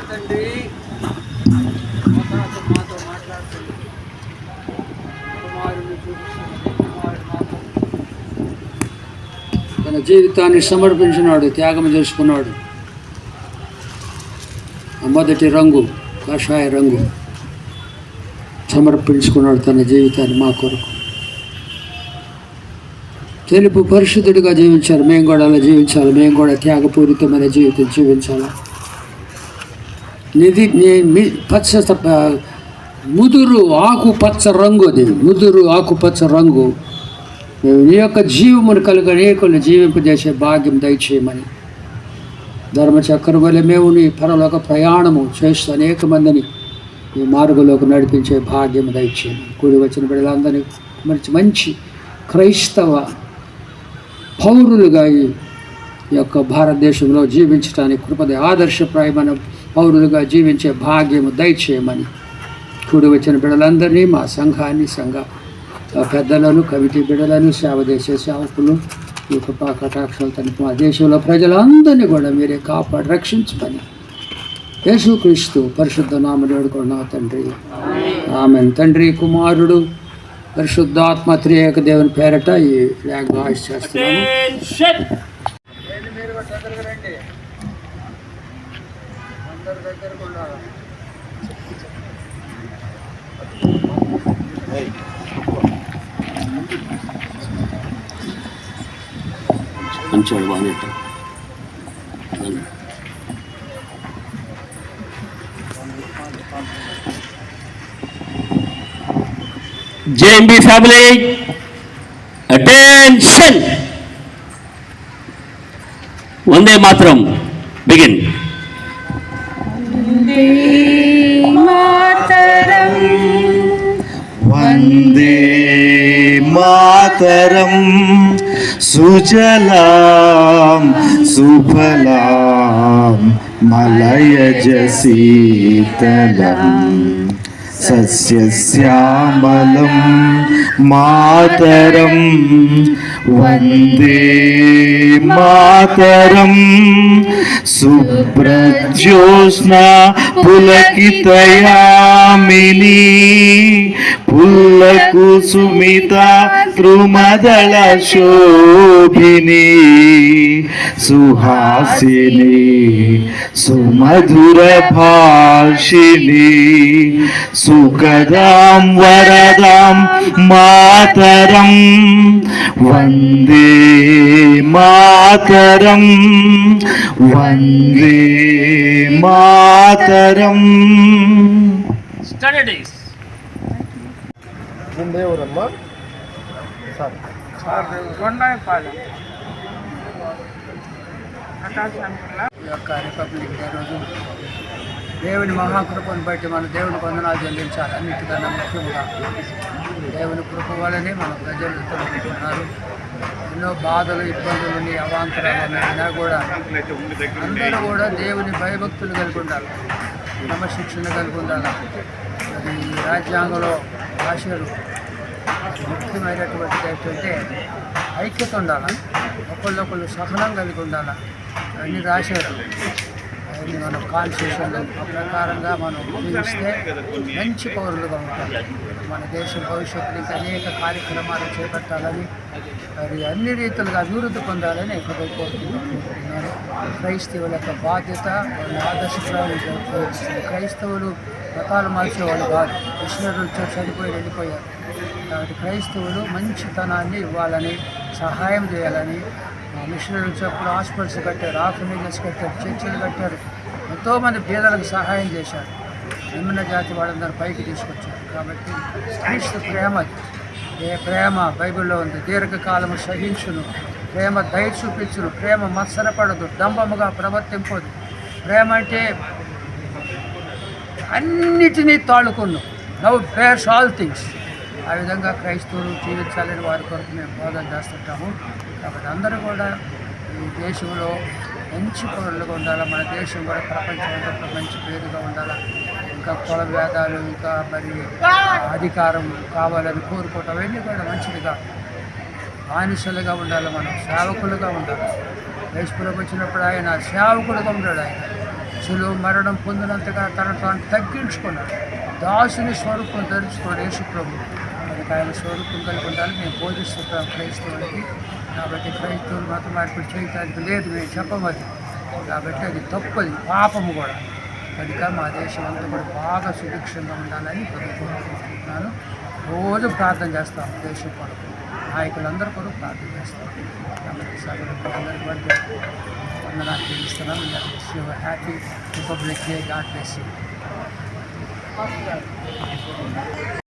తండ్రి మాతో మాట్లాడుతుంది. కుమారుని చూపిస్తుంది. కుమారుడు మాతో తన జీవితాన్ని సమర్పించినాడు, త్యాగం చేసుకున్నాడు. మొదటి రంగు కాషాయ రంగు సమర్పించుకున్నాడు తన జీవితాన్ని మా కొరకు. తెలుపు పరిశుద్ధుడిగా జీవించాలి. మేము కూడా అలా జీవించాలి. మేము కూడా త్యాగపూరితమైన జీవితం జీవించాలి. పచ్చ ముదురు ఆకుపచ్చ రంగు, అది ముదురు ఆకుపచ్చ రంగు. నీ యొక్క జీవమును కలుగు అనేకులను జీవింపజేసే భాగ్యం దయచేయమని ధర్మచక్రం వల్ల మేము నీ పరలోక ప్రయాణము చేస్తూ అనేక మందిని ఈ మార్గంలోకి నడిపించే భాగ్యం దయచేయమని కూడి వచ్చిన బిడ్డలందరినీ మంచి క్రైస్తవ పౌరులుగా ఈ యొక్క భారతదేశంలో జీవించడానికి కృపద ఆదర్శప్రాయమైన పౌరులుగా జీవించే భాగ్యము దయచేయమని కూడి వచ్చిన బిడ్డలందరినీ, మా సంఘాన్ని, సంఘ పెద్దలను, కమిటీ బిడ్డలను, సేవ చేసే సేవకులు, ఈ కృపా కటాక్షాలతో మా దేశంలో ప్రజలందరినీ కూడా మీరే కాపాడి రక్షించమని యేసుక్రీస్తు పరిశుద్ధ నామమున వేడుకుంటున్నాం తండ్రి. ఆమేన్. తండ్రి, కుమారుడు, పరిశుద్ధాత్మ త్రియేక దేవుని పేరట ఈ ఫ్లాగ్ హాయిస్ట్ చేస్తున్నాము. మంచివాడు బాగానే JMB family, attention. Vande Mataram, begin. Vande Mataram, Vande Mataram, Sujalam Sufalam Malayaj Sitalam Sasyasyamalam Mataram. Vande Mataram, Subrajyosna Pulakitayamini Pullakusumita Trumadala Shobhini Suhasini Sumadhura Bhashini Sukadam Varadam Mataram. Vande Mataram, Vande Mataram. Studies. ఈ యొక్క republic day రోజు దేవుని మహాకృపను బట్టి మన దేవుని వందనాలు చెల్లించాలి. అన్నిటికన్నా ముఖ్యంగా దేవుని కృప వల్లనే మన ప్రజలు తొలగుతున్నారు. ఎన్నో బాధలు, ఇబ్బందులు, అవాంతరాలైనా కూడా అందరూ కూడా దేవుని భయభక్తులు కలిగి ఉండాలి, క్రమశిక్షణ కలిగి ఉండాలి. అది రాజ్యాంగంలో భాషలు ముఖ్యమైనటువంటిది ఏంటంటే ఐక్యత ఉండాలి, ఒకళ్ళొకళ్ళు సహనం కలిగి ఉండాలి. అవన్నీ రాశారు. అవన్నీ మనం కాన్స్టిట్యూషన్లో ఆ ప్రకారంగా మనం జీవిస్తే మంచి పౌరులుగా ఉంటాం. మన దేశ భవిష్యత్తుకి అనేక కార్యక్రమాలు చేపట్టాలని, మరి అన్ని రీతులుగా అభివృద్ధి పొందాలని కోరుకుంటున్నాను. క్రైస్తవుల యొక్క బాధ్యత వాళ్ళ ఆదర్శప్రాయాలు ఉపయోగిస్తుంది. క్రైస్తవులు మతాలు మార్చేవాళ్ళు కాదు, మిషనరీలతో చనిపోయి వెళ్ళిపోయారు. కాబట్టి క్రైస్తవులు మంచితనాన్ని ఇవ్వాలని, సహాయం చేయాలని, మిషనరీలు చెప్పుడు హాస్పిటల్స్ కట్టారు, ఆర్ఫనేజెస్ కట్టారు, చర్చిలు కట్టారు, ఎంతోమంది పేదలకు సహాయం చేశారు. నిమ్న జాతి వాళ్ళందరూ పైకి తీసుకొచ్చారు. కాబట్టి క్రీస్తు ప్రేమ, ఏ ప్రేమ బైబిల్లో ఉంది. దీర్ఘకాలము సహించును, ప్రేమ దయ చూపించును, ప్రేమ మత్సరపడదు, డంబముగా ప్రవర్తింపదు. ప్రేమ అంటే అన్నిటినీ తాళుకున్నాం. Love bears all things. ఆ విధంగా క్రైస్తవులు జీవించాలని వారి కొరకు మేము బోధన చేస్తుంటాము. కాబట్టి అందరూ కూడా ఈ దేశంలో మంచి పౌరులుగా ఉండాలి. మన దేశం కూడా ప్రపంచంలో మంచి పేరుగా ఉండాలి. ఇంకా కుల భేదాలు, ఇంకా మరి అధికారం కావాలని కోరుకోవటం అవన్నీ కూడా మంచిదిగా, బానిసలుగా ఉండాలి. మనం సేవకులుగా ఉండాలి. యేసుప్రభువు వచ్చినప్పుడు ఆయన సేవకులుగా ఉన్నాడు. ఆయన శిలువ మరణం పొందినంతగా తనను తాను తగ్గించుకున్నాడు. దాసుని స్వరూపం ధరించుకోడు యేసు ప్రభు. మనకి ఆయన స్వరూపం కలిగి ఉండాలి మేము బోధిస్తుంటాం క్రైస్తవులకి. కాబట్టి క్రైస్తవులు మత మార్పిడి చేయడానికి లేదు, మేము చెప్పమది. కాబట్టి అది తప్పది, పాపము కూడా. కనుక మా దేశం అంతా కూడా బాగా సుభిక్షంగా ఉండాలని కోరుకుంటున్నాను. రోజు ప్రార్థన చేస్తాం దేశం కొరకు, నాయకులందరూ కూడా ప్రార్థన చేస్తాం. కాబట్టి సభ్యులకు అందరికీ కూడా వందనాలు తెలుస్తున్నాం. Happy republic day. God bless you.